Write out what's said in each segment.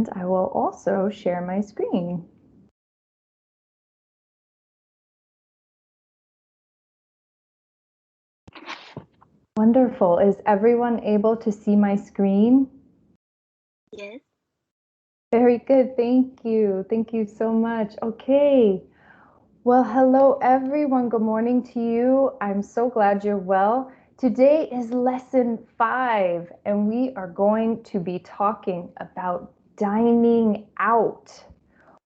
And I will also share my screen. Wonderful. Is everyone able to see my screen? Yes. Very good. Thank you. Thank you so much. Okay. Well, hello everyone. Good morning to you. I'm so glad you're well. Today is lesson 5, and we are going to be talking about dining out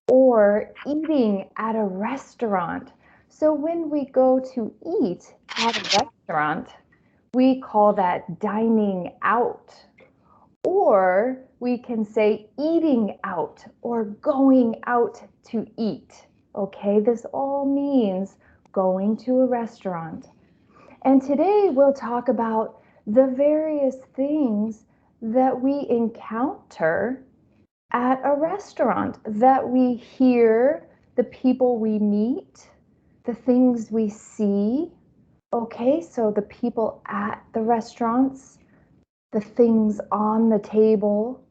or eating at a restaurant. So when we go to eat at a restaurant, we call that dining out. Or we can say eating out or going out to eat. Okay, this all means going to a restaurant. And today we'll talk about the various things that we encounter at a restaurant, that we hear, the people we meet, the things we see. Okay, so the people at the restaurants, the things on the table,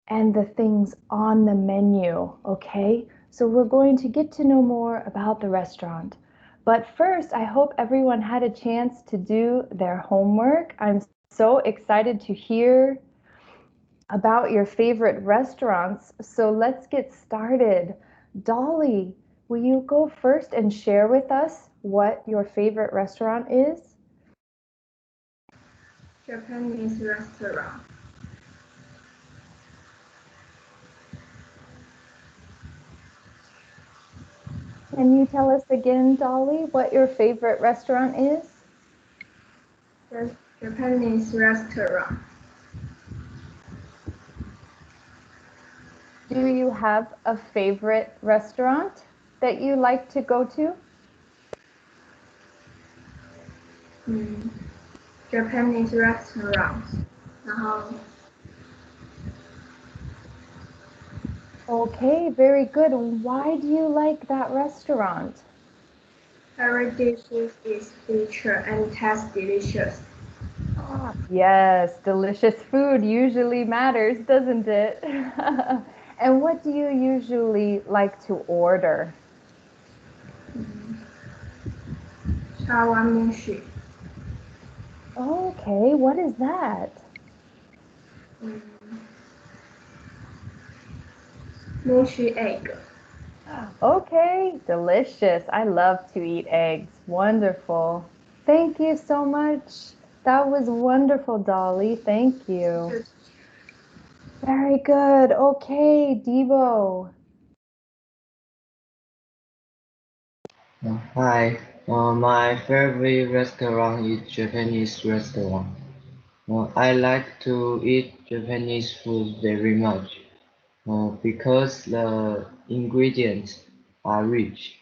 and the things on the menu. Okay, so we're going to get to know more about the restaurant. But first, I hope everyone had a chance to do their homework. I'm so excited to hear about your favorite restaurants. So let's get started. Dolly, will you go first and share with us what your favorite restaurant is? Japanese restaurant. Can you tell us again, Dolly, what your favorite restaurant is? Japanese restaurant. Do you have a favorite restaurant that you like to go to? Japanese restaurant. 然后 Okay, very good. Why do you like that restaurant? every dishes is featured and tastes delicious. Yes, delicious food usually matters, doesn't it? And what do you usually like to order? Chawanmushi. Okay, what is that? Mushi egg. Okay, delicious. I love to eat eggs. Wonderful. Thank you so much. That was wonderful, Dolly. Thank you. Very good. Okay, Devo. Hi, my favorite restaurant is Japanese restaurant. I like to eat Japanese food very much because the ingredients are rich.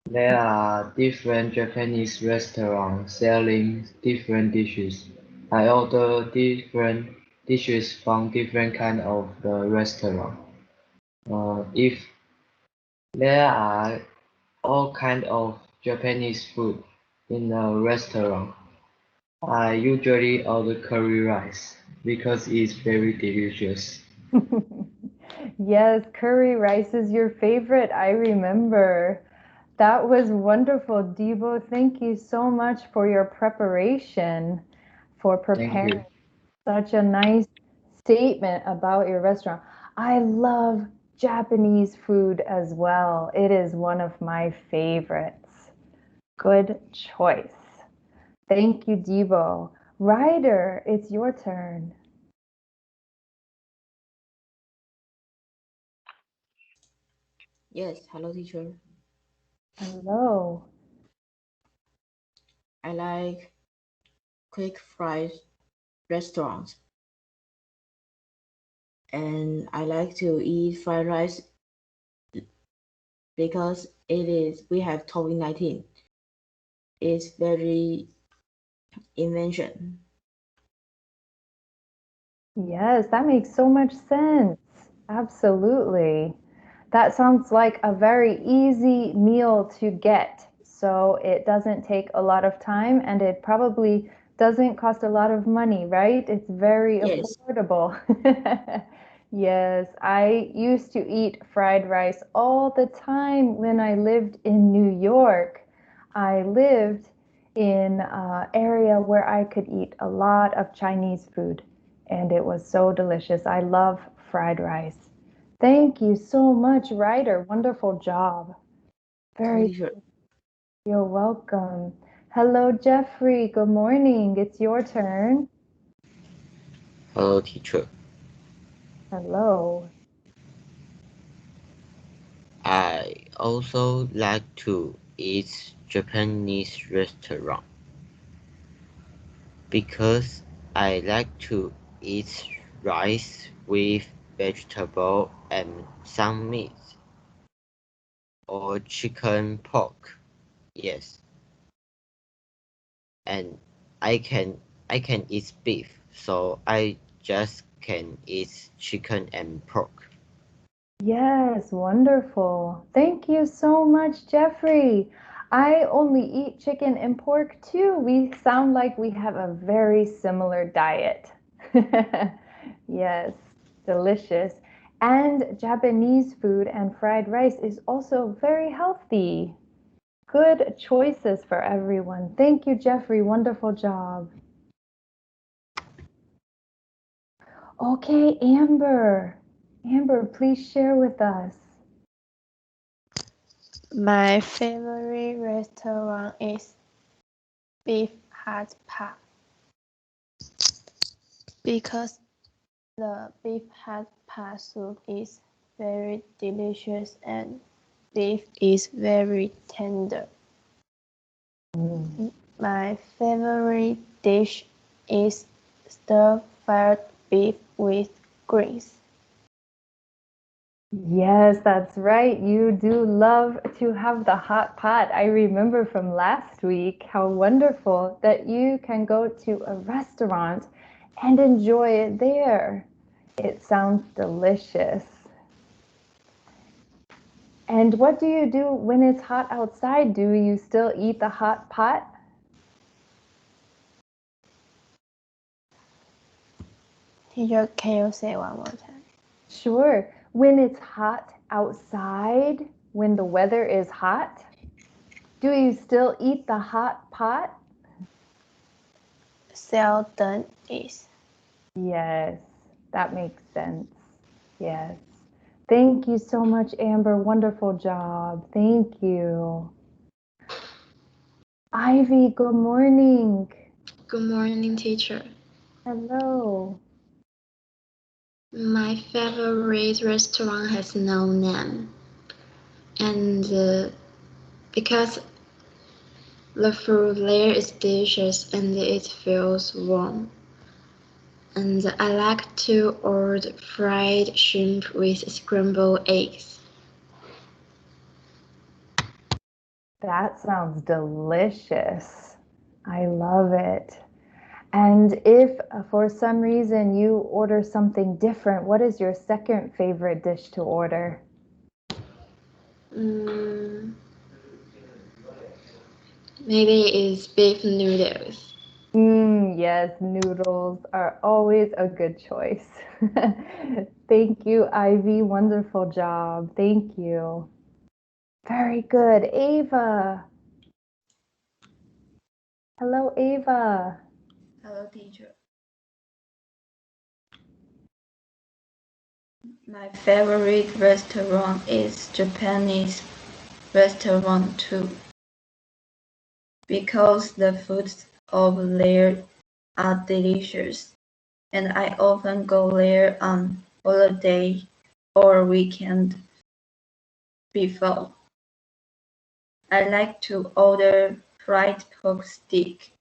There are different Japanese restaurants selling different dishes. I order different dishes from different kind of the restaurant. If there are all kind of Japanese food in a restaurant, I usually order curry rice because it's very delicious. Yes, curry rice is your favorite. I remember. That was wonderful, Devo. Thank you so much for your preparation, for Thank preparing you. such a nice statement about your restaurant. I love Japanese food as well. It is one of my favorites. Good choice. Thank you, Devo. Ryder, it's your turn. Yes. Hello, teacher. Hello. I like quick fries restaurants, and I like to eat fried rice because we have COVID-19. It's very invention. Yes, that makes so much sense. Absolutely. That sounds like a very easy meal to get. So it doesn't take a lot of time and it probably doesn't cost a lot of money, right? It's very Yes. affordable. Yes, I used to eat fried rice all the time when I lived in New York. I lived in an area where I could eat a lot of Chinese food, and it was so delicious. I love fried rice. Thank you so much, Ryder. Wonderful job. Very, Teacher. you're welcome. Hello, Jeffrey. Good morning. It's your turn. Hello, teacher. Hello. I also like to eat Japanese restaurant because I like to eat rice with vegetable and some meat or chicken pork. Yes, and I can I can eat beef, so I just can eat chicken and pork. Yes, wonderful. Thank you so much, Jeffrey. I only eat chicken and pork too. We sound like we have a very similar diet. Yes, delicious. And Japanese food and fried rice is also very healthy. Good choices for everyone. Thank you, Jeffrey. Wonderful job. Okay, Amber. Amber, please share with us. My favorite restaurant is Beef Hut Pub because the beef hot pot soup is very delicious and beef is very tender. My favorite dish is stir-fried beef with greens. Yes, that's right. You do love to have the hot pot. I remember from last week how wonderful that you can go to a restaurant and enjoy it there. It sounds delicious. And what do you do when it's hot outside? Do you still eat the hot pot? Teacher, can you say one more time? Sure. When it's hot outside, when the weather is hot, do you still eat the hot pot? Seldom is. Yes, that makes sense. Yes. Thank you so much, Amber. Wonderful job. Thank you. Ivy, good morning. Good morning, teacher. Hello. My favorite restaurant has no name, and because the food there is delicious and it feels warm. And I like to order fried shrimp with scrambled eggs. That sounds delicious. I love it. And if for some reason you order something different, what is your second favorite dish to order? Maybe it's beef noodles. Yes, noodles are always a good choice. Thank you, Ivy. Wonderful job. Thank you. Very good. Ava. Hello, Ava. Hello, teacher. My favorite restaurant is Japanese restaurant too, because the foods over there are delicious, and I often go there on holiday or weekend before. I like to order fried pork stick.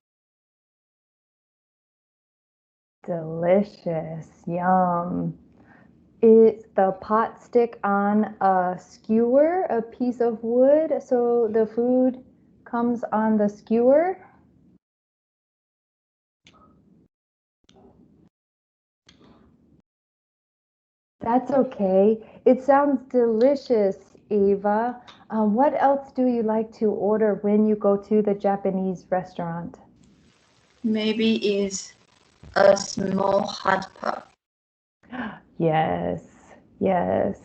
Delicious. Yum. Is the pot stick on a skewer, a piece of wood, so the food comes on the skewer? That's okay. It sounds delicious, Ava. What else do you like to order when you go to the Japanese restaurant? Maybe it's a small hot pot. Yes, yes.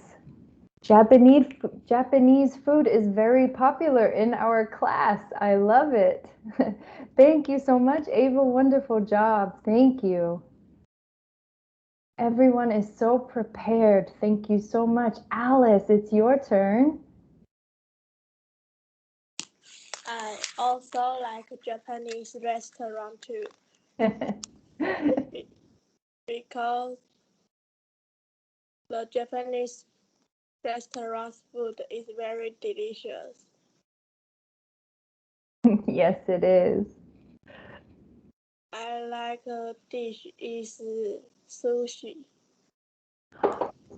Japanese food is very popular in our class. I love it. Thank you so much, Ava. Wonderful job. Thank you. Everyone is so prepared. Thank you so much. Alice, it's your turn. I also like Japanese restaurant too because the Japanese restaurant food is very delicious. Yes, it is. I like a dish is sushi.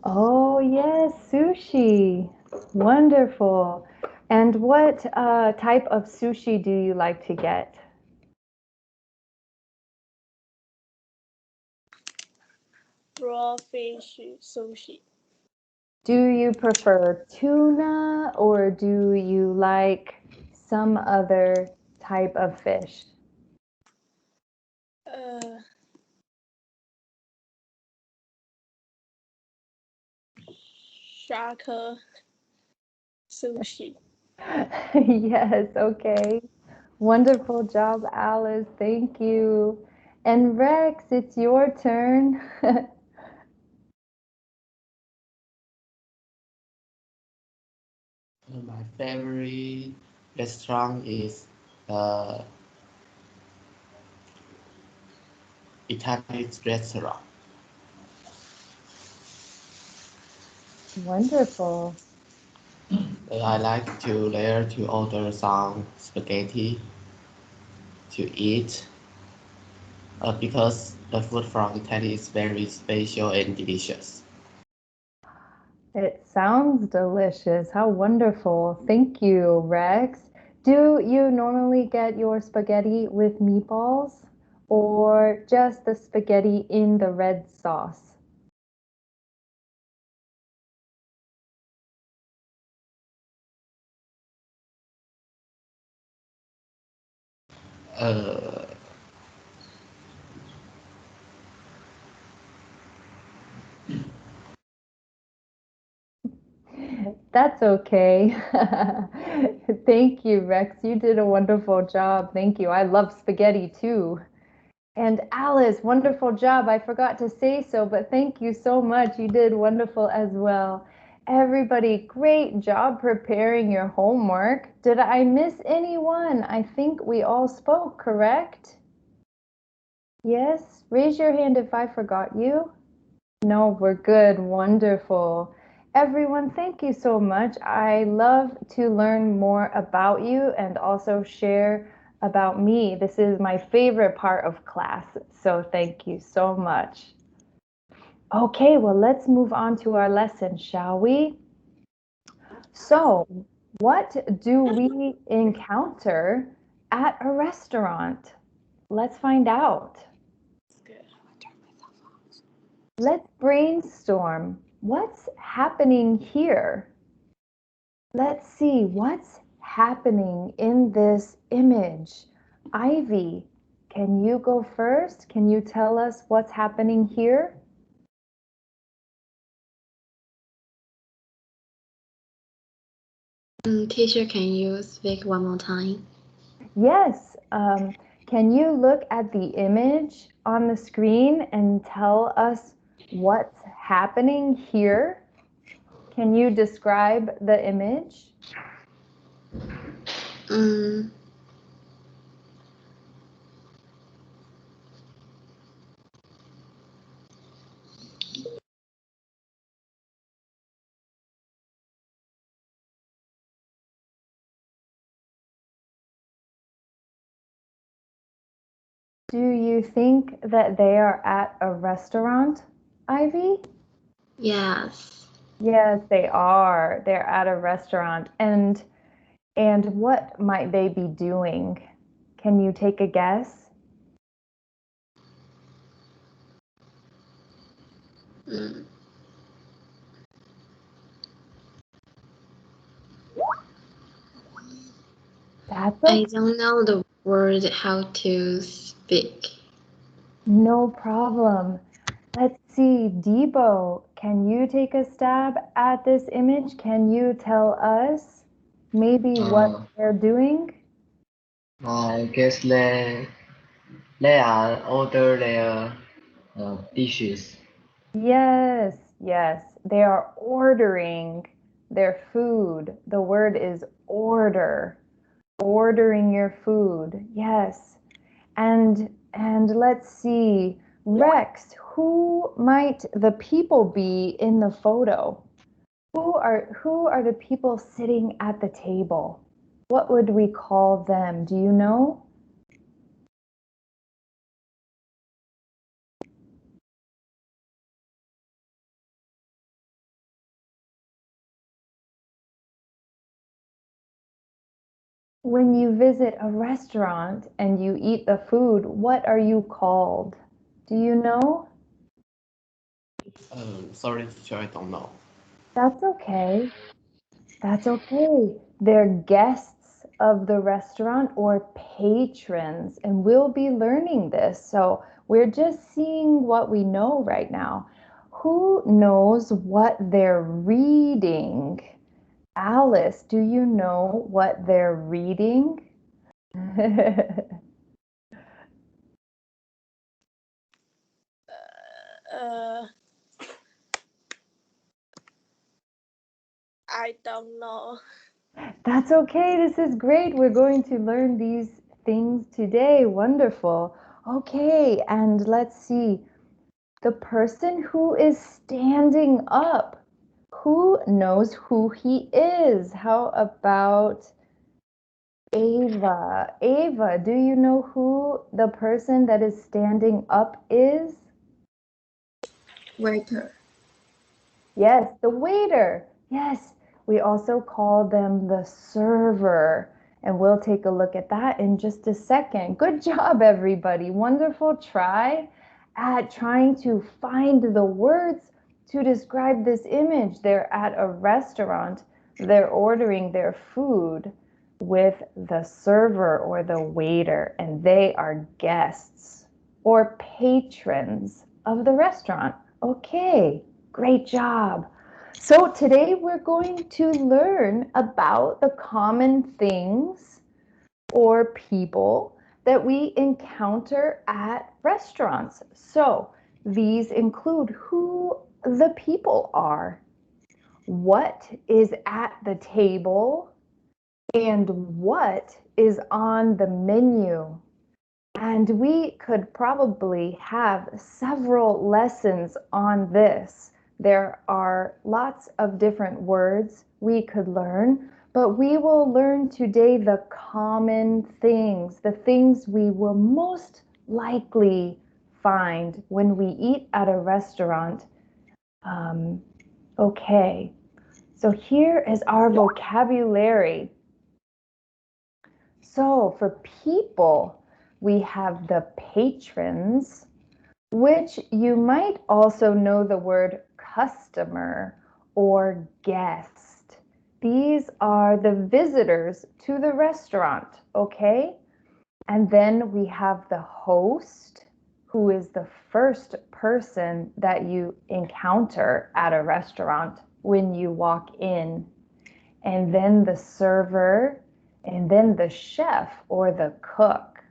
Oh, yes, sushi. Wonderful. And what type of sushi do you like to get? Raw fish sushi. Do you prefer tuna or do you like some other type of fish? Uh, shark sushi. Yes, okay. Wonderful job, Alice. Thank you. And Rex, it's your turn. My favorite restaurant is uh, Italian restaurant. Wonderful. I like to there to order some spaghetti to eat because the food from Italy is very special and delicious. It sounds delicious. How wonderful. Thank you, Rex. Do you normally get your spaghetti with meatballs or just the spaghetti in the red sauce? Uh, That's okay. Thank you, Rex. You did a wonderful job. Thank you. I love spaghetti too. And Alice, wonderful job. I forgot to say so, but thank you so much. You did wonderful as well. Everybody, great job preparing your homework. Did I miss anyone? I think we all spoke, correct? Yes? Raise your hand if I forgot you. No, we're good. Wonderful. Everyone, thank you so much. I love to learn more about you and also share about me. This is my favorite part of class, so thank you so much. Okay, well, let's move on to our lesson, shall we? So, what do we encounter at a restaurant? Let's find out. Let's brainstorm. What's happening here? Let's see what's happening in this image. Ivy, can you go first? Can you tell us what's happening here? Teacher, can you speak one more time? Yes. Can you look at the image on the screen and tell us what's happening here? Can you describe the image? Um, Do you think that they are at a restaurant, Ivy? yes. Yes, they are. They're at a restaurant. And what might they be doing? Can you take a guess? Mm, That's I okay. don't know the word how to speak. No problem. Let's see, Devo, can you take a stab at this image? Can you tell us maybe what they're doing? I guess they are order their dishes. Yes, yes, they are ordering their food. The word is order. Ordering your food. Yes. And let's see, Rex, who might the people be in the photo? Who are the people sitting at the table? What would we call them? Do you know? When you visit a restaurant and you eat the food, what are you called? Do you know? Sorry, teacher, I don't know. That's okay. That's okay. They're guests of the restaurant or patrons, and we'll be learning this. So we're just seeing what we know right now. Who knows what they're reading? Alice, do you know what they're reading? I don't know. That's okay. This is great. We're going to learn these things today. Wonderful. Okay, and let's see. The person who is standing up. Who knows who he is? How about Ava? Ava, do you know who the person that is standing up is? Waiter. Yes, the waiter. Yes, we also call them the server. And we'll take a look at that in just a second. Good job, everybody. Wonderful try at trying to find the words to describe this image. They're at a restaurant. They're ordering their food with the server or the waiter, and they are guests or patrons of the restaurant. Okay. Great job. So today we're going to learn about the common things or people that we encounter at restaurants. So these include who the people are, what is at the table, and what is on the menu. And we could probably have several lessons on this. There are lots of different words we could learn, but we will learn today the common things, the things we will most likely find when we eat at a restaurant. Okay, so here is our vocabulary. So for people, we have the patrons, which you might also know the word customer or guest. These are the visitors to the restaurant, okay? And then we have the host, who is the first person that you encounter at a restaurant when you walk in. And then the server, and then the chef or the cook.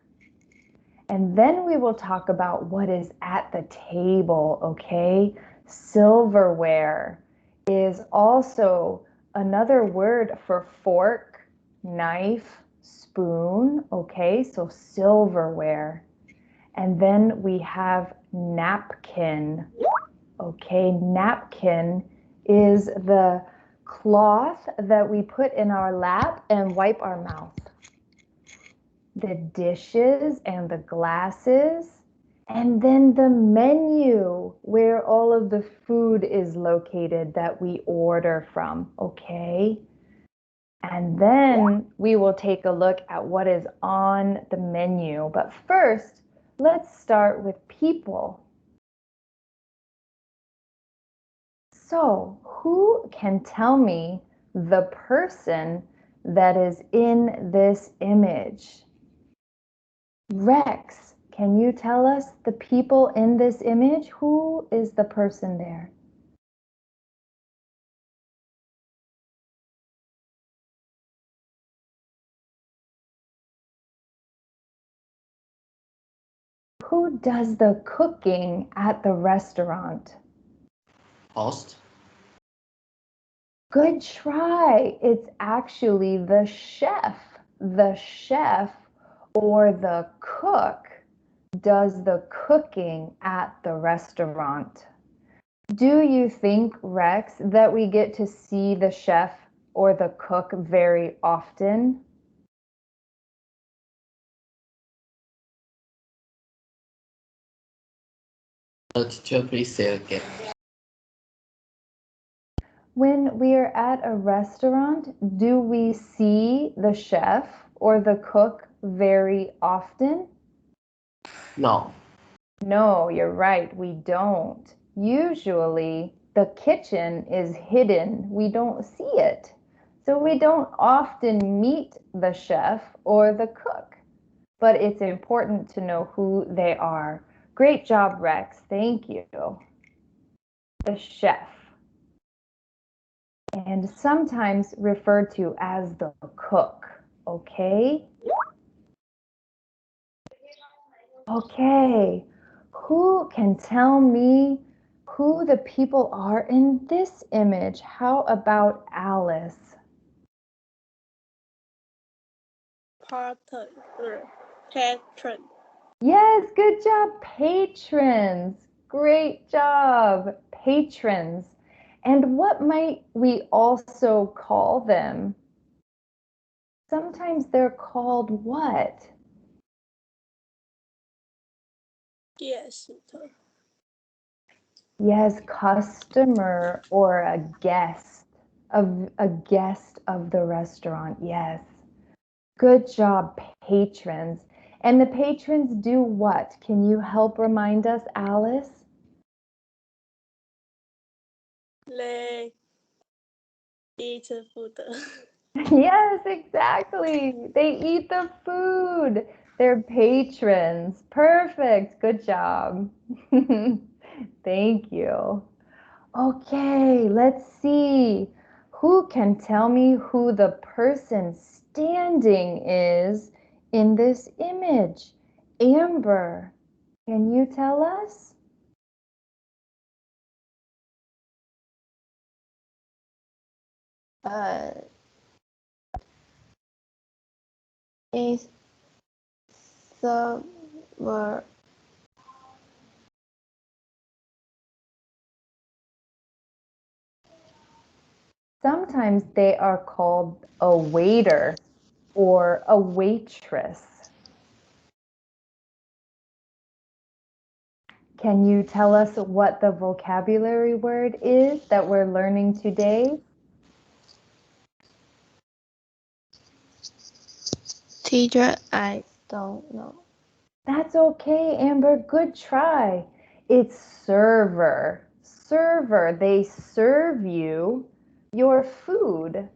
And then we will talk about what is at the table, okay? Silverware is also another word for fork, knife, spoon, okay? So silverware. And then we have napkin, okay? Napkin is the cloth that we put in our lap and wipe our mouth. The dishes and the glasses, and then the menu where all of the food is located that we order from, okay? And then we will take a look at what is on the menu. But first, let's start with people. So, who can tell me the person that is in this image? Rex, Can you tell us the people in this image? Who is the person there? Who does the cooking at the restaurant? Host. Good try. It's actually the chef. The chef or the cook does the cooking at the restaurant. Do you think, Rex, that we get to see the chef or the cook very often? Teacher, please say again. When we are at a restaurant, do we see the chef or the cook very often? No. No, you're right, we don't. Usually, the kitchen is hidden. We don't see it. So we don't often meet the chef or the cook. But it's important to know who they are. Great job, Rex. Thank you. The chef. And sometimes referred to as the cook. Okay? Okay. Who can tell me who the people are in this image? How about Alice? Patron. Yes, good job, patrons. Great job, patrons. And what might we also call them? Sometimes they're called what? Yes. Yes, customer or a guest of the restaurant. Yes. Good job, patrons. And the patrons do what? Can you help remind us, Alice? They eat food. Yes, exactly. They eat the food. They're patrons. Perfect. Good job. Thank you. Okay, let's see. Who can tell me who the person standing is in this image? Amber, can you tell us? Is server. Sometimes they are called a waiter or a waitress. Can you tell us what the vocabulary word is that we're learning today? Teacher, I don't know. That's okay, Amber. Good try. It's server. Server. They serve you your food.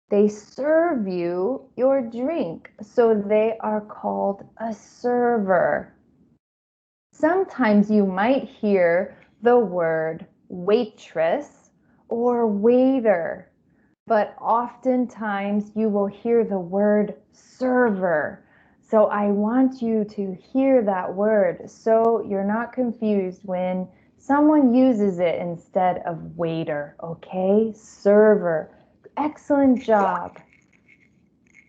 They serve you your drink. So they are called a server. Sometimes you might hear the word waitress or waiter, but oftentimes you will hear the word server. So I want you to hear that word so you're not confused when someone uses it instead of waiter, okay? Server. Excellent job.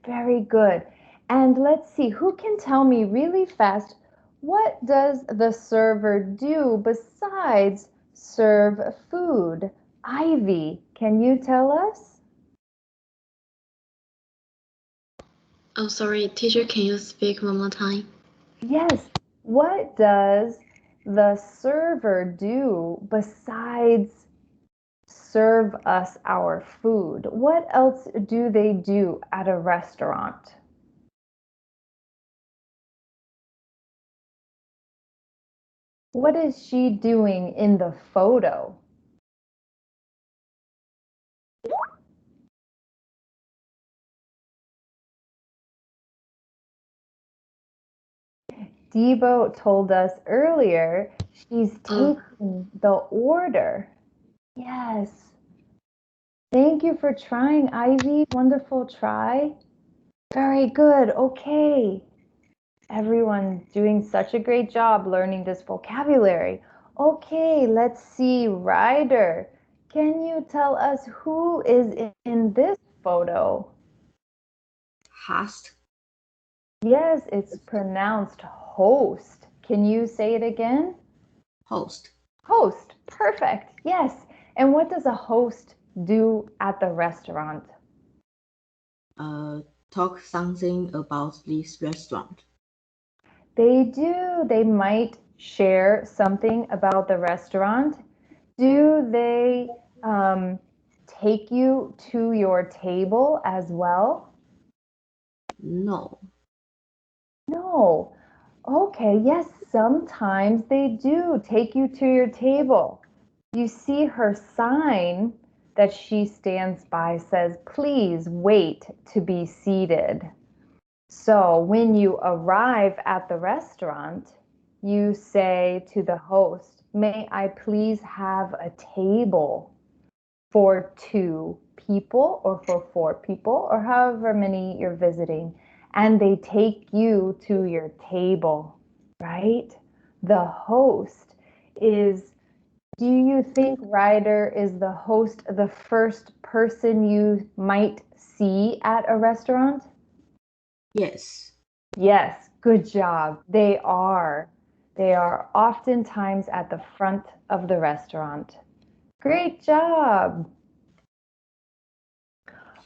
Very good. And let's see, who can tell me really fast, what does the server do besides serve food? Ivy, can you tell us? Oh, sorry, teacher, can you speak one more time? Yes. What does the server do besides serve us our food? What else do they do at a restaurant? What is she doing in the photo? Devo told us earlier she's taking the order. Yes. Thank you for trying, Ivy. Wonderful try. Very good. Okay. Everyone doing such a great job learning this vocabulary. Okay, let's see. Ryder, can you tell us who is in this photo? Host. Yes, it's pronounced host. Can you say it again? Host. Host. Perfect. Yes. And what does a host do at the restaurant? Talk something about this restaurant. They do. They might share something about the restaurant. Do they take you to your table as well? No. No. Okay, yes, sometimes they do take you to your table. You see her sign that she stands by says, please wait to be seated. So when you arrive at the restaurant, you say to the host, may I please have a table for 2 people or for 4 people or however many you're visiting, and they take you to your table, right? The host is, do you think Ryder is the host the first person you might see at a restaurant? Yes. Yes, good job. They are. They are oftentimes at the front of the restaurant. Great job.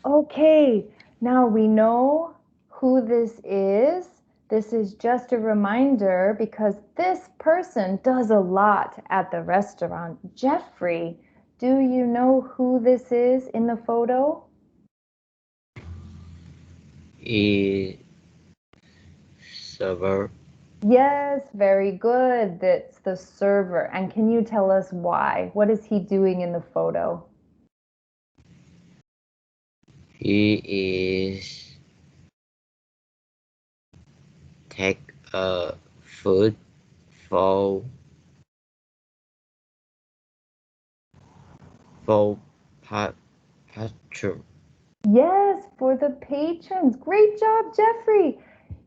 Okay, now we know who this is. This is just a reminder because this person does a lot at the restaurant. Jeffrey, do you know who this is in the photo? Is server. Yes, very good. That's the server. And can you tell us why? What is he doing in the photo? He is take a food for for pa- patron. Yes, for the patrons. Great job, Jeffrey.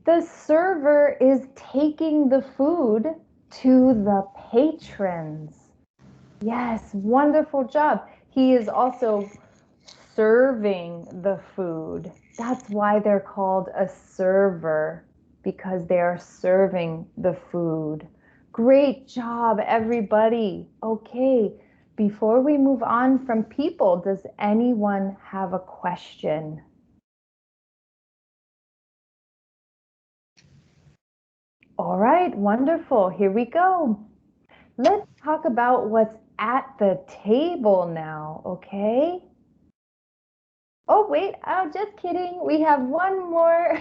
The server is taking the food to the patrons. Yes, wonderful job. He is also serving the food. That's why they're called a server, because they are serving the food. Great job, everybody. Okay, before we move on from people, does anyone have a question? All right, wonderful. Here we go. Let's talk about what's at the table now, okay? Oh, wait, oh, just kidding. We have one more,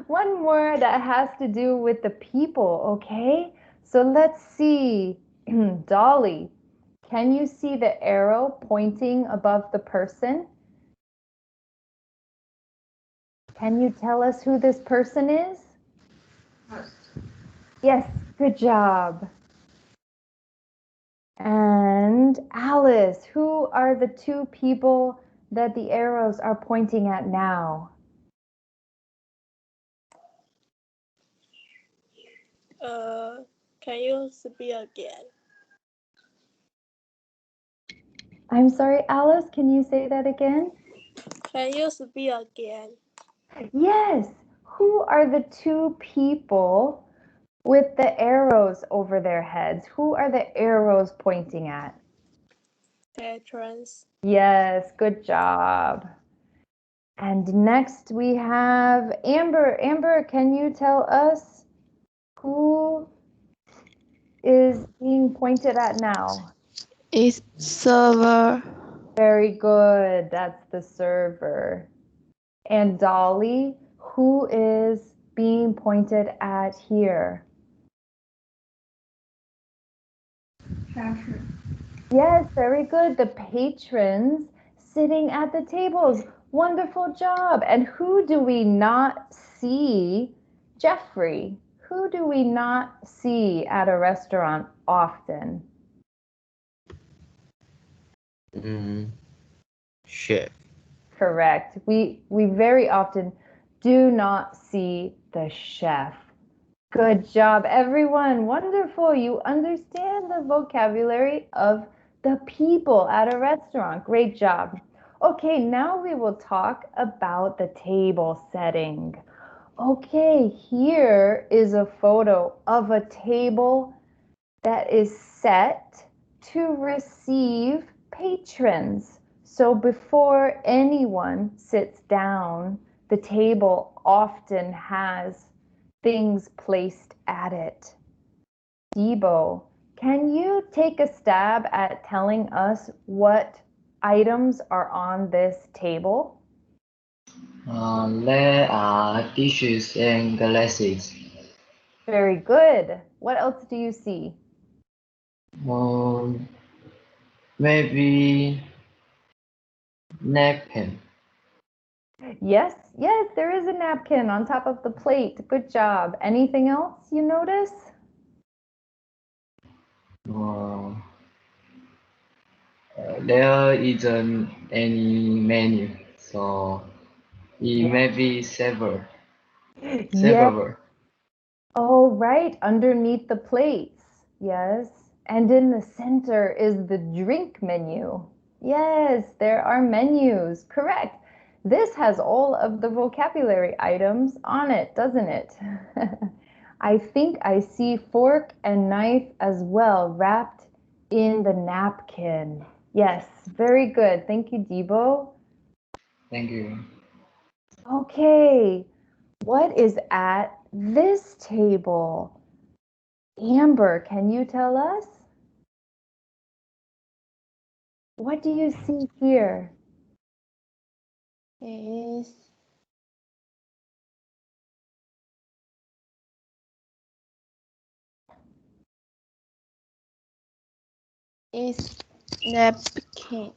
one more that has to do with the people, okay? So let's see. Dolly, can you see the arrow pointing above the person? Can you tell us who this person is? Yes, good job. And Alice, who are the 2 people that the arrows are pointing at now? Can you speak again? I'm sorry, Alice, can you say that again? Can you speak again? Yes, who are the 2 people with the arrows over their heads? Who are the arrows pointing at? Patrons. Yes, good job. And next we have Amber. Amber, can you tell us who is being pointed at now? It's server. Very good. That's the server. And Dolly, who is being pointed at here? Yes, very good. The patrons sitting at the tables. Wonderful job. And who do we not see? Jeffrey. Who do we not see at a restaurant often? Chef. Correct. We very often do not see the chef. Good job, everyone. Wonderful. You understand the vocabulary of the people at a restaurant. Great job. Okay, now we will talk about the table setting. Okay, here is a photo of a table that is set to receive patrons. So before anyone sits down, the table often has things placed at it. Devo, can you take a stab at telling us what items are on this table? There are dishes and glasses. Very good. What else do you see? Um, Maybe napkin. Yes, yes, there is a napkin on top of the plate. Good job. Anything else you notice? Uh, there isn't any menu, so it may be Yes. several. Oh, right, underneath the plates. Yes. And in the center is the drink menu. Yes, there are menus. Correct. This has all of the vocabulary items on it, doesn't it? I think I see fork and knife as well, wrapped in the napkin. Yes, very good. Thank you, Devo. Thank you. Okay, what is at this table? Amber, can you tell us? What do you see here? Is napkin.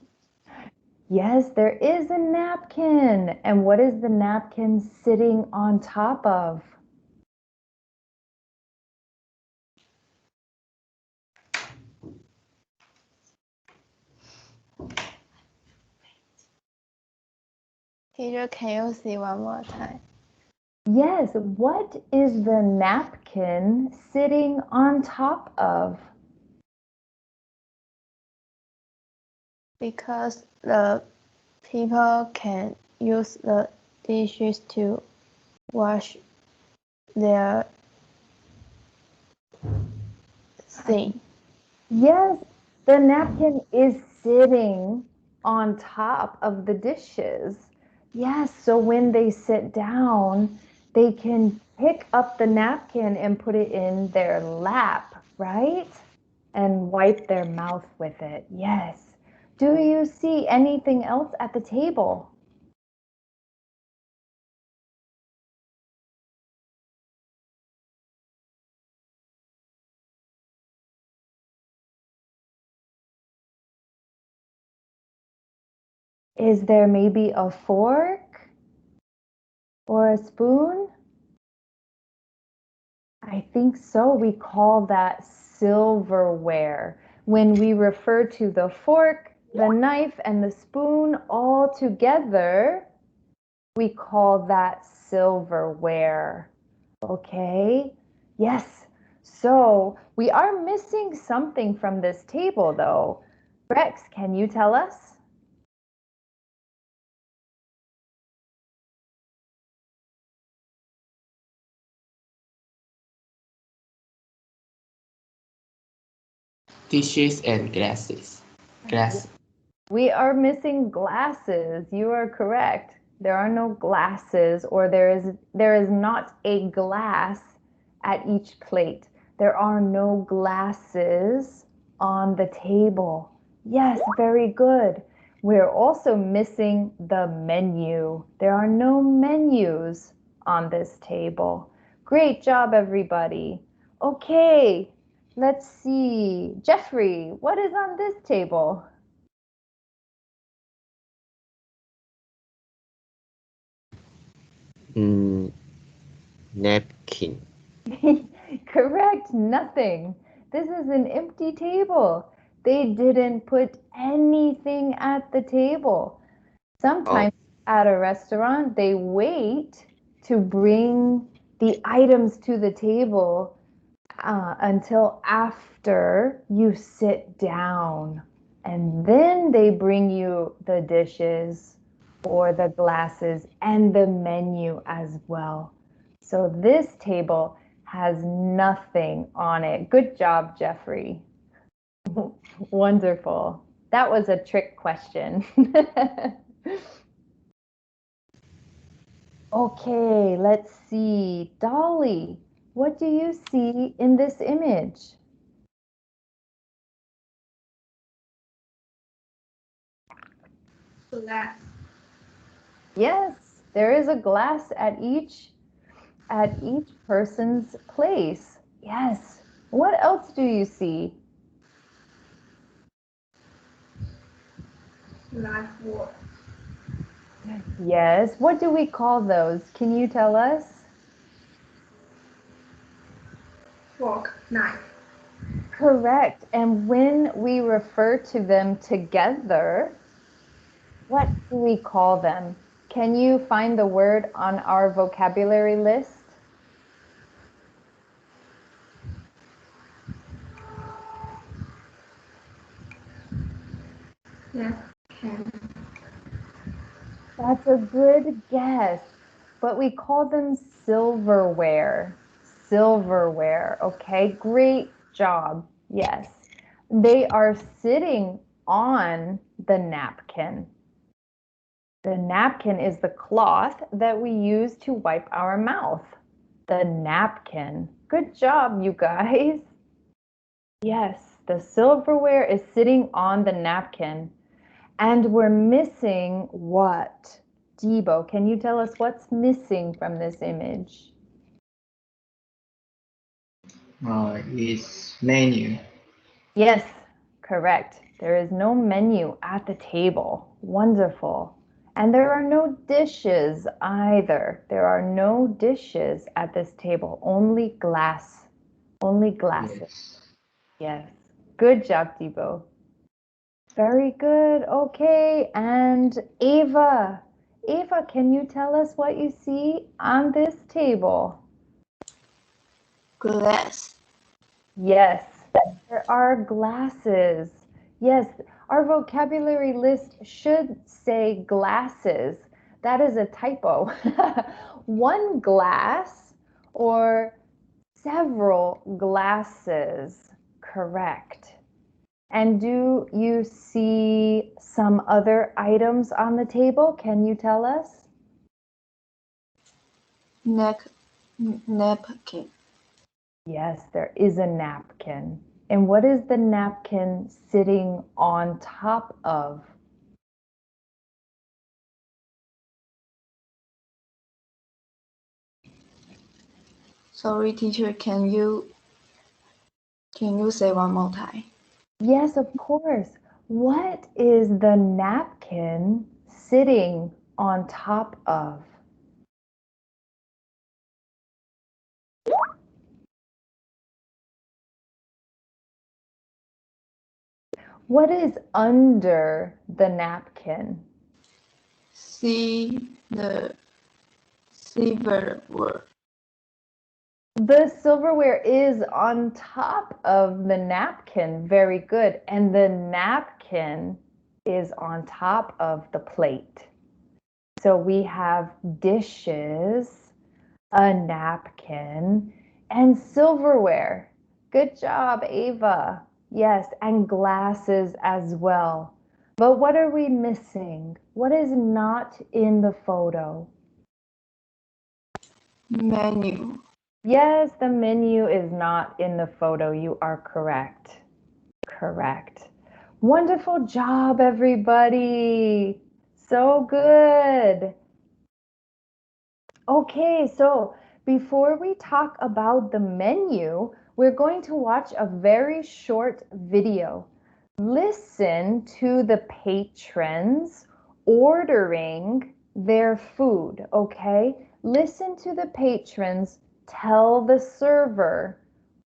Yes, there is a napkin. And what is the napkin sitting on top of? Teacher, can you see one more time? Yes, what is the napkin sitting on top of? Because the people can use the dishes to wash their thing. Yes, the napkin is sitting on top of the dishes. Yes, so when they sit down, they can pick up the napkin and put it in their lap, right? And wipe their mouth with it. Yes. Do you see anything else at the table? Is there maybe a fork or a spoon? I think so. We call that silverware. When we refer to the fork, the knife, and the spoon all together, we call that silverware. Okay? Yes. So we are missing something from this table though. Rex, can you tell us? Dishes and glasses. Glass. We are missing glasses. You are correct. There are no glasses, or there is not a glass at each plate. There are no glasses on the table. Yes, very good. We're also missing the menu. There are no menus on this table. Great job, everybody. Okay, let's see. Jeffrey, what is on this table? Mm, Napkin. Correct, nothing. This is an empty table. They didn't put anything at the table. Sometimes at a restaurant, they wait to bring the items to the table until after you sit down. And then they bring you the dishes or the glasses and the menu as well. So this table has nothing on it. Good job, Jeffrey. Wonderful. That was a trick question. Okay, let's see. Dolly, what do you see in this image? Glass. Yes, there is a glass at each person's place. Yes. What else do you see? Life wall. Yes. What do we call those? Can you tell us? Fork. Knife. Correct. And when we refer to them together, what do we call them? Can you find the word on our vocabulary list? Napkin. That's a good guess, but we call them silverware. Silverware, okay? Great job. Yes. They are sitting on the napkin. The napkin is the cloth that we use to wipe our mouth. The napkin. Good job, you guys. Yes, the silverware is sitting on the napkin. And we're missing what? Devo, can you tell us what's missing from this image? Is menu. Yes, correct. There is no menu at the table. Wonderful. And there are no dishes either. There are no dishes at this table. Only glass. Only glasses. Yes. Yes. Good job, Devo. Very good. Okay. And Ava. Ava, can you tell us what you see on this table? Glass. Yes, there are glasses. Yes, our vocabulary list should say glasses. That is a typo. One glass or several glasses. Correct. And do you see some other items on the table? Can you tell us? Napkin. Yes, there is a napkin. And what is the napkin sitting on top of? Sorry, teacher, can you say one more time? Yes, of course. What is the napkin sitting on top of? What is under the napkin? See the silverware. The silverware is on top of the napkin. Very good. And the napkin is on top of the plate. So we have dishes, a napkin, and silverware. Good job, Ava. Yes, and glasses as well. But what are we missing? What is not in the photo? Menu. Yes, the menu is not in the photo. You are correct. Correct. Wonderful job, everybody. So good. Okay, so before we talk about the menu, we're going to watch a very short video. Listen to the patrons ordering their food, okay? Listen to the patrons tell the server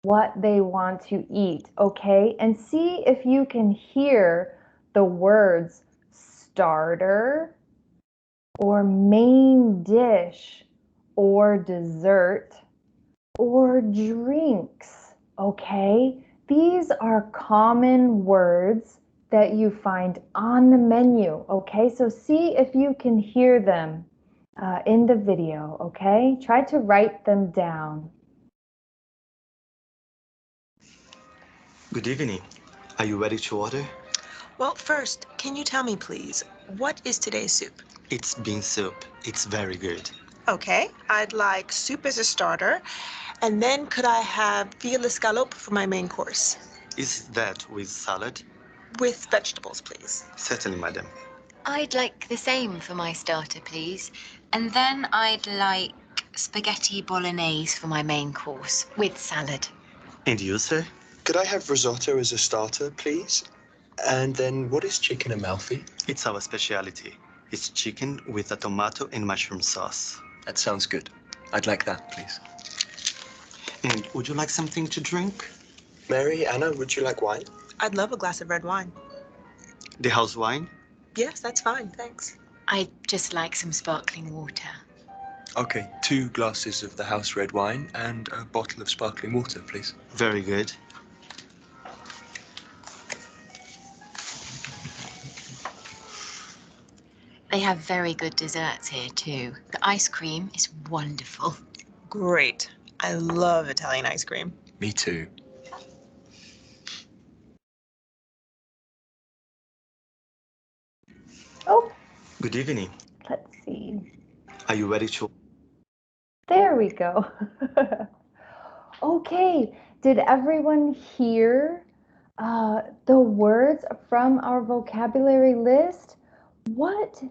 what they want to eat, okay? And see if you can hear the words starter or main dish or dessert or drinks, okay? These are common words that you find on the menu, okay? So see if you can hear them in the video, okay? Try to write them down. Good evening. Are you ready to order? Well, first, can you tell me, please, what is today's soup? It's bean soup. It's very good. Okay, I'd like soup as a starter, and then could I have filet escalope for my main course? Is that with salad? With vegetables, please. Certainly, madam. I'd like the same for my starter, please. And then I'd like spaghetti bolognese for my main course with salad. And you, sir? Could I have risotto as a starter, please? And then what is chicken Amalfi? It's our specialty. It's chicken with a tomato and mushroom sauce. That sounds good. I'd like that, please. And would you like something to drink? Mary, Anna, would you like wine? I'd love a glass of red wine. The house wine? Yes, that's fine, thanks. I'd just like some sparkling water. Okay, 2 glasses of the house red wine and a bottle of sparkling water, please. Very good. They have very good desserts here, too. The ice cream is wonderful. Great. I love Italian ice cream. Me too. Oh, Good evening. let's see. Are you ready to... There we go. Okay, did everyone hear the words from our vocabulary list? What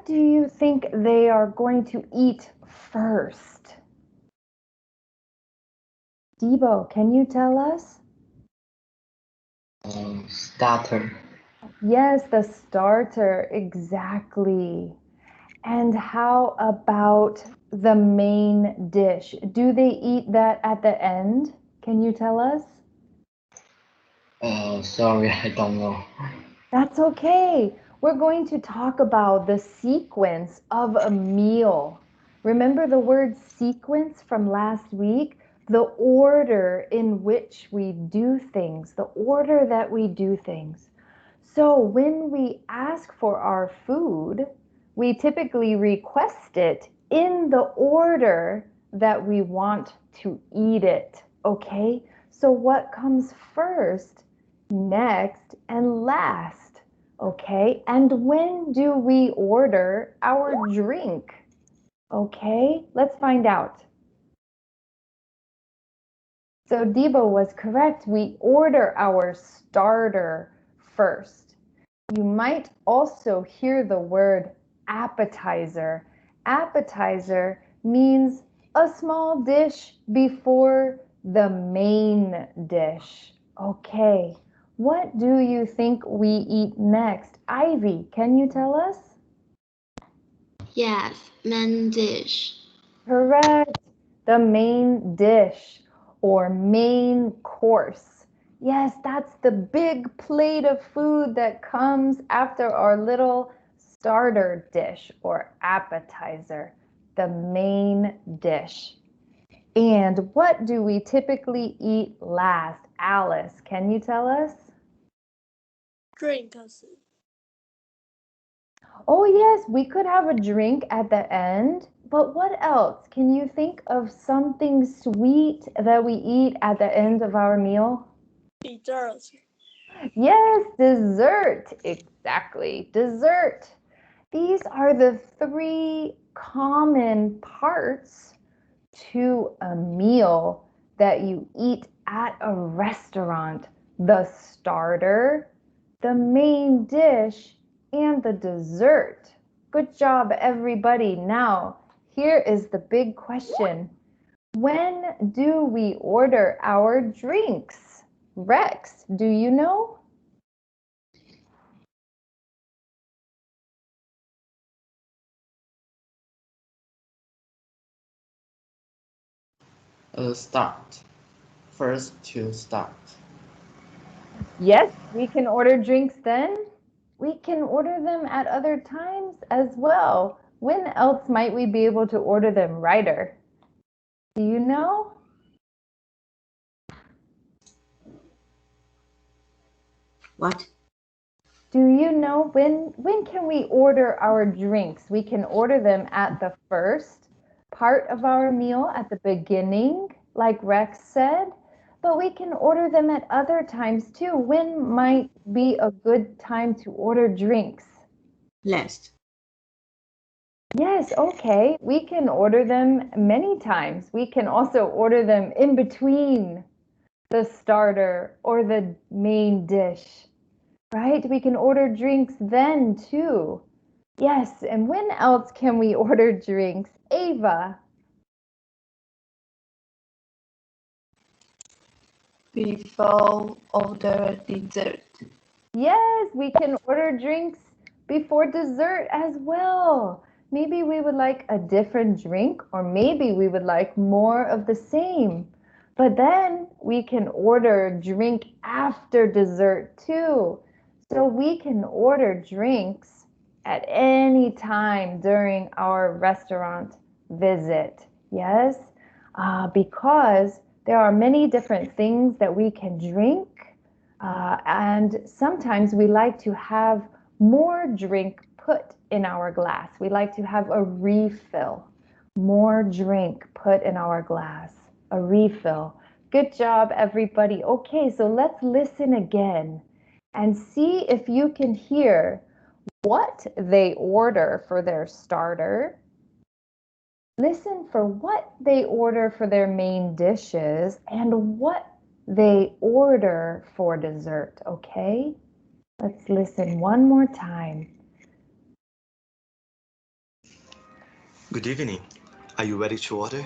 do you think they are going to eat first? Devo, can you tell us? Starter. Yes, the starter, exactly. And how about the main dish? Do they eat that at the end? Can you tell us? Sorry, I don't know. That's okay. We're going to talk about the sequence of a meal. Remember the word sequence from last week? The order in which we do things, the order that we do things. So when we ask for our food, we typically request it in the order that we want to eat it, okay? So what comes first, next, and last, okay? And when do we order our drink? Okay, let's find out. So Devo was correct. We order our starter first. You might also hear the word appetizer. Appetizer means a small dish before the main dish. Okay, what do you think we eat next? Ivy, can you tell us? Yes, main dish. Correct. The main dish or main course. Yes, that's the big plate of food that comes after our little starter dish or appetizer, the main dish. And what do we typically eat last? Alice, can you tell us? Drinks. Oh, yes, we could have a drink at the end. But what else? Can you think of something sweet that we eat at the end of our meal? Dessert. Yes, dessert. Exactly, dessert. These are the 3 common parts to a meal that you eat at a restaurant. The starter, the main dish, and the dessert. Good job, everybody. Now, here is the big question. When do we order our drinks? Rex, do you know? Start. First to start. Yes, we can order drinks then. We can order them at other times as well. When else might we be able to order them, Ryder? Do you know? What? Do you know when can we order our drinks? We can order them at the first part of our meal at the beginning, like Rex said, but we can order them at other times too. When might be a good time to order drinks? Last. Yes, okay. We can order them many times. We can also order them in between the starter or the main dish. Right? We can order drinks then too. Yes, and when else can we order drinks? Ava. Before order dessert. Yes, we can order drinks before dessert as well. Maybe we would like a different drink, or maybe we would like more of the same. But then we can order drink after dessert too. So we can order drinks at any time during our restaurant visit. Yes, because there are many different things that we can drink. And sometimes we like to have more drink put in our glass. We like to have a refill, more drink put in our glass, a refill. Good job, everybody. Okay, so let's listen again and see if you can hear what they order for their starter. Listen for what they order for their main dishes and what they order for dessert, okay? Let's listen one more time. Good evening. Are you ready to order?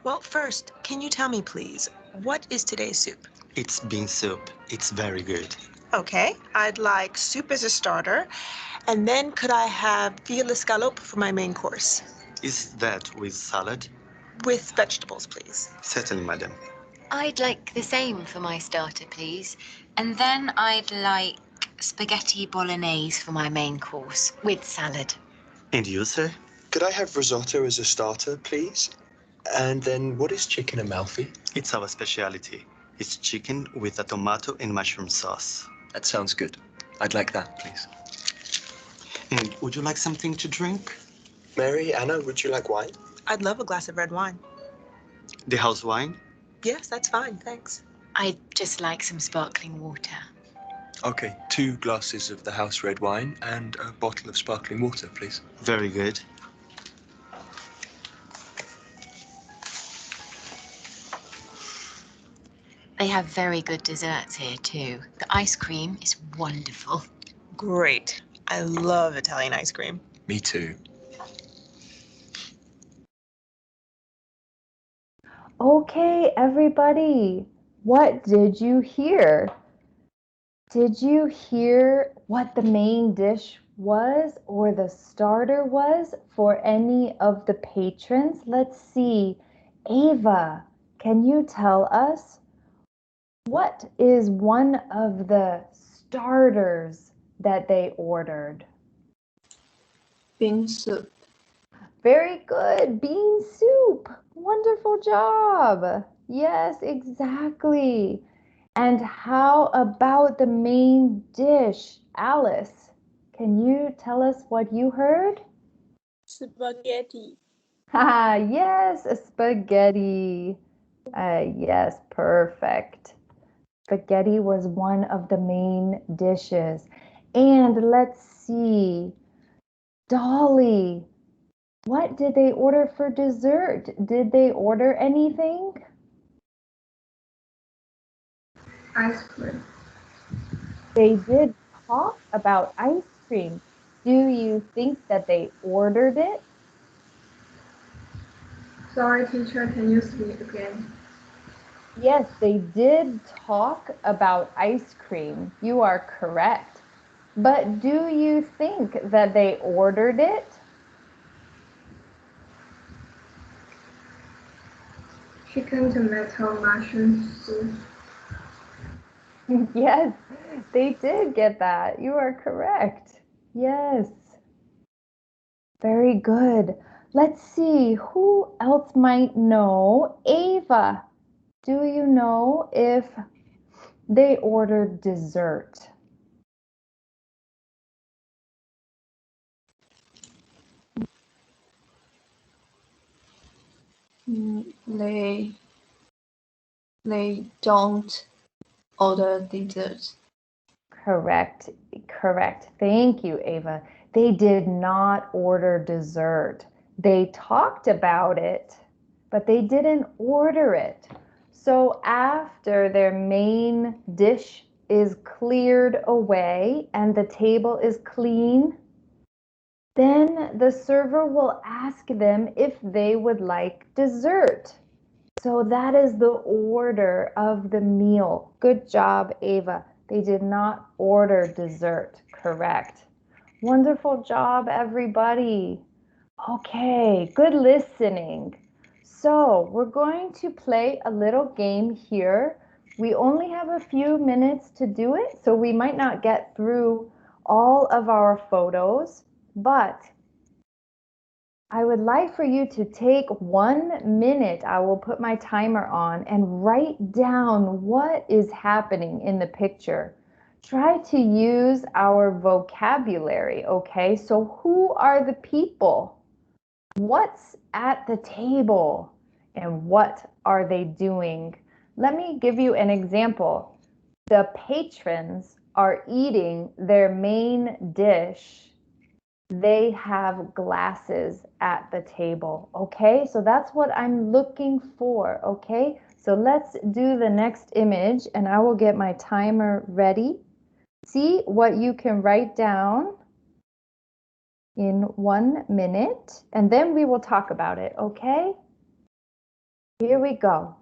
Well, first, can you tell me, please, what is today's soup? It's bean soup. It's very good. Okay, I'd like soup as a starter, and then could I have filet escalope for my main course? Is that with salad? With vegetables, please. Certainly, madam. I'd like the same for my starter, please. And then I'd like spaghetti bolognese for my main course with salad. And you, sir? Could I have risotto as a starter, please? And then what is chicken Amalfi? It's our specialty. It's chicken with a tomato and mushroom sauce. That sounds good. I'd like that, please. And would you like something to drink? Mary, Anna, would you like wine? I'd love a glass of red wine. The house wine? Yes, that's fine, thanks. I'd just like some sparkling water. Okay, 2 glasses of the house red wine and a bottle of sparkling water, please. Very good. They have very good desserts here too. The ice cream is wonderful. Great. I love Italian ice cream. Me too. Okay, everybody, what did you hear? Did you hear what the main dish was or the starter was for any of the patrons? Let's see. Ava, can you tell us what is one of the starters that they ordered? Bean soup. Very good. Bean soup. Wonderful job. Yes, exactly. And how about the main dish? Alice, can you tell us what you heard? Spaghetti. Ah, yes, a spaghetti. Yes, perfect. Spaghetti was one of the main dishes. And let's see. Dolly, what did they order for dessert? Did they order anything? Ice cream. They did talk about ice cream. Do you think that they ordered it? Sorry, teacher, can you speak again? Yes, they did talk about ice cream. You are correct. But do you think that they ordered it? chicken, tomato, mushroom soup. Yes, they did get that. You are correct. Yes. Very good. Let's see, who else might know? Ava, do you know if they ordered dessert? They don't order dessert. Correct. Correct. Thank you, Ava. They did not order dessert. They talked about it, but they didn't order it. So after their main dish is cleared away and the table is clean, then the server will ask them if they would like dessert. So that is the order of the meal. Good job, Ava. They did not order dessert. Correct. Wonderful job, everybody. Okay, good listening. So we're going to play a little game here. We only have a few minutes to do it, so we might not get through all of our photos, but I would like for you to take 1 minute. I will put my timer on and write down what is happening in the picture. Try to use our vocabulary, okay? So who are the people? What's at the table? And what are they doing? Let me give you an example. The patrons are eating their main dish. They have glasses at the table. Okay, so that's what I'm looking for. Okay, so let's do the next image and I will get my timer ready. See what you can write down in 1 minute and then we will talk about it. Okay, here we go.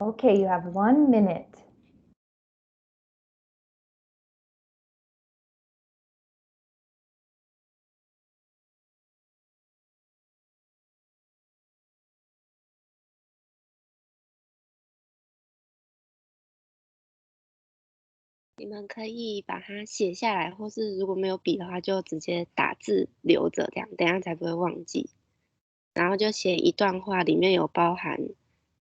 Okay, you have 1 minute. 你们可以把它写下来，或是如果没有笔的话，就直接打字留着，这样等下才不会忘记。然后就写一段话，里面有包含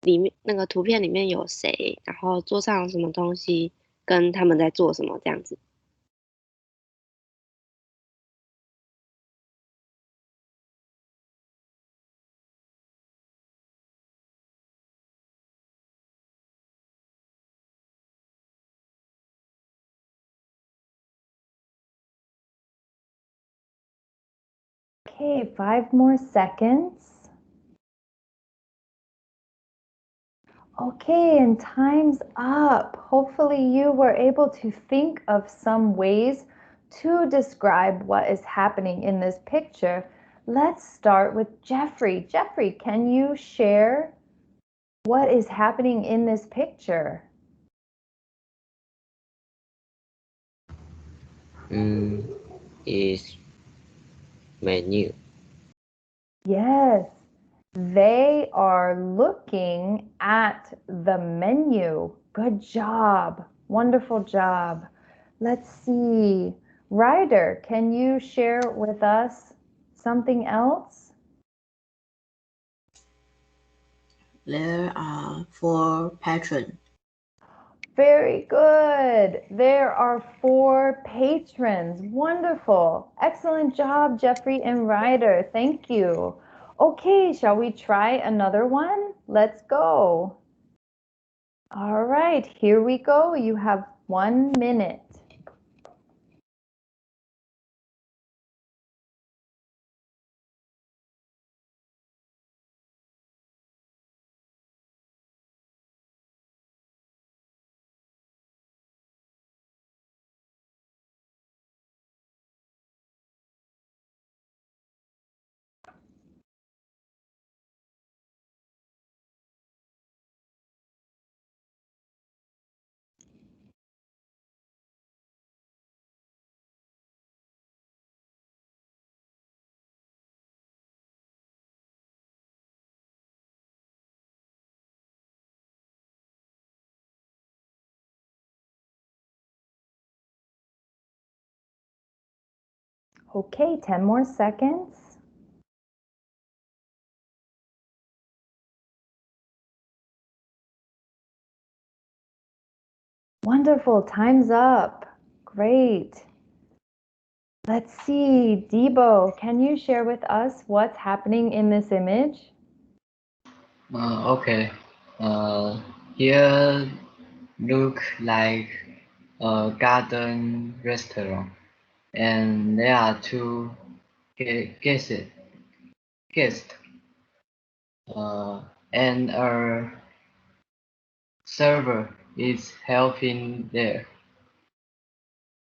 里面那个图片里面有谁，然后桌上有什么东西，跟他们在做什么这样子。Okay, 5 more seconds. Okay, and time's up. Hopefully you were able to think of some ways to describe what is happening in this picture. Let's start with Jeffrey. Jeffrey, can you share what is happening in this picture? Is menu. Yes, they are looking at the menu. Good job. Wonderful job. Let's see. Ryder, can you share with us something else? There are 4 patrons. Very good. There are 4 patrons. Wonderful. Excellent job, Jeffrey and Ryder. Thank you. Okay, shall we try another one? Let's go. All right, here we go. You have 1 minute. Okay, 10 more seconds. Wonderful, time's up. Great. Let's see, Devo, can you share with us what's happening in this image? Okay. Here look like a garden restaurant, and there are two guests, and a server is helping there.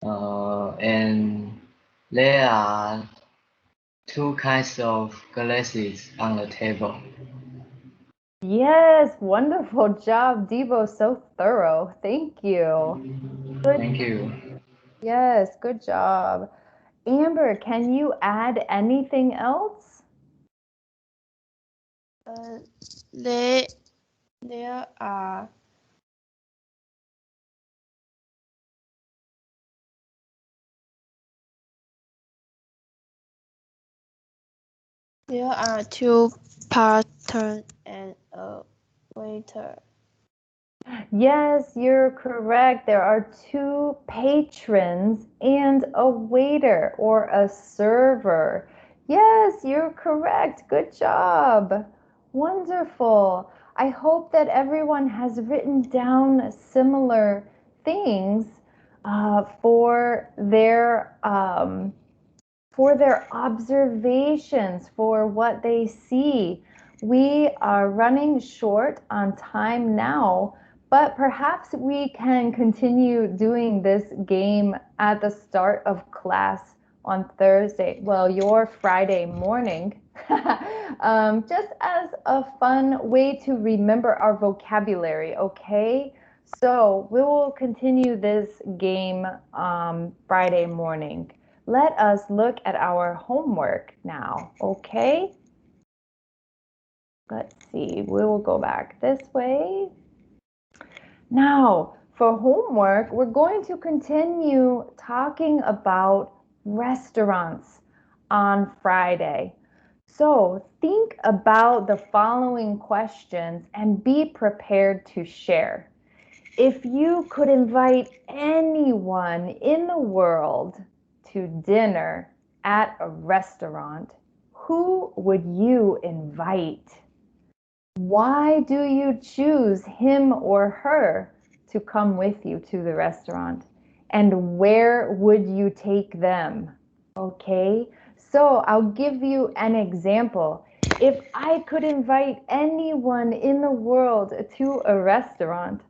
And there are two kinds of glasses on the table. Yes, wonderful job, Devo. So thorough. Thank you. Thank you. Yes, good job. Amber, can you add anything else? There are two patrons and a waiter. Yes, you're correct. There are two patrons and a waiter or a server. Yes, you're correct. Good job. Wonderful. I hope that everyone has written down similar things for their observations, for what they see. We are running short on time now, but perhaps we can continue doing this game at the start of class on Thursday. Well, your Friday morning. Just as a fun way to remember our vocabulary, okay? So we will continue this game Friday morning. Let us look at our homework now, okay? Let's see, we will go back this way. Now, for homework, we're going to continue talking about restaurants on Friday. So think about the following questions and be prepared to share. If you could invite anyone in the world to dinner at a restaurant, who would you invite? Why do you choose him or her to come with you to the restaurant? And where would you take them? Okay, so I'll give you an example. If I could invite anyone in the world to a restaurant,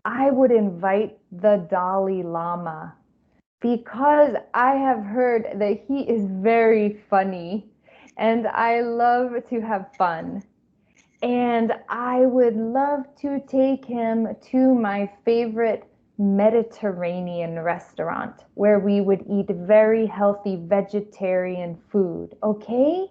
I would invite the Dalai Lama because I have heard that he is very funny and I love to have fun. And I would love to take him to my favorite Mediterranean restaurant where we would eat very healthy vegetarian food. Okay?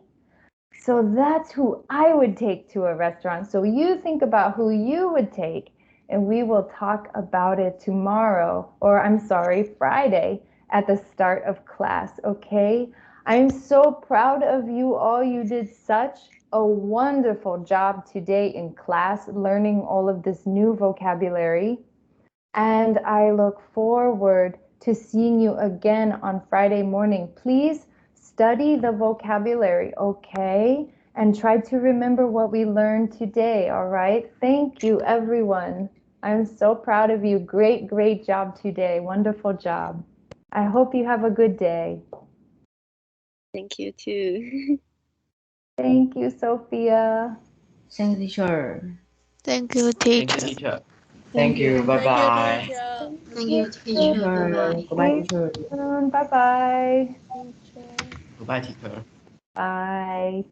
So that's who I would take to a restaurant. So you think about who you would take, and we will talk about it tomorrow, or I'm sorry, Friday at the start of class, okay? I'm so proud of you all. You did such a wonderful job today in class, learning all of this new vocabulary. And I look forward to seeing you again on Friday morning. Please study the vocabulary, okay? And try to remember what we learned today, all right? Thank you, everyone. I'm so proud of you. Great, great job today. Wonderful job. I hope you have a good day. Thank you too. Thank you, Sophia. Thank you, teacher. Thank you, Thank you, teacher. teacher. Thank you. Bye bye. Thank you, Thank you, teacher. Bye teacher. bye. Goodbye, See teacher. you soon. Bye-bye. Teacher. Goodbye, teacher. Bye.